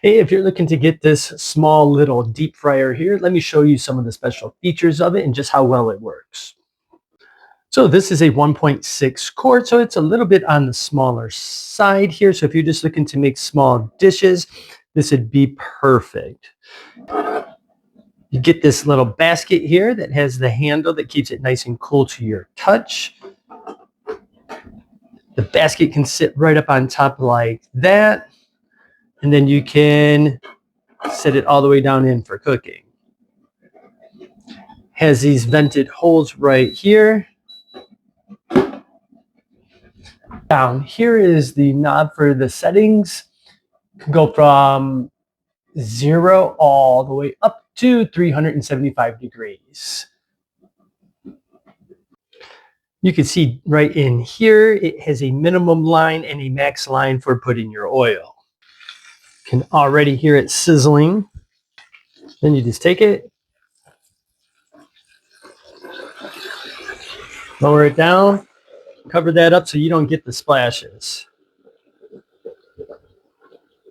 Hey, if you're looking to get this small little deep fryer here, let me show you some of the special features of it and just how well it works. So this is a 1.6 quart, so it's a little bit on the smaller side here. So if you're just looking to make small dishes, this would be perfect. You get this little basket here that has the handle that keeps it nice and cool to your touch. The basket can sit right up on top like that, and then you can set it all the way down in for cooking. Has these vented holes right here. Down here is the knob for the settings. Can go from 0 all the way up to 375 degrees. You can see right in here, it has a minimum line and a max line for putting your oil. Can already hear it sizzling. Then you just take it, lower it down, cover that up so you don't get the splashes.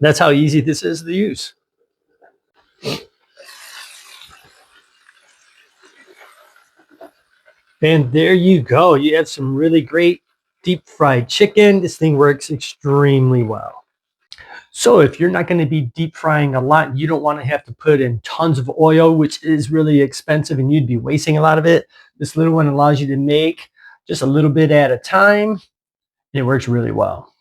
That's how easy this is to use. And there you go. You have some really great deep fried chicken. This thing works extremely well. So if you're not going to be deep frying a lot, you don't want to have to put in tons of oil, which is really expensive and you'd be wasting a lot of it. This little one allows you to make just a little bit at a time. And it works really well.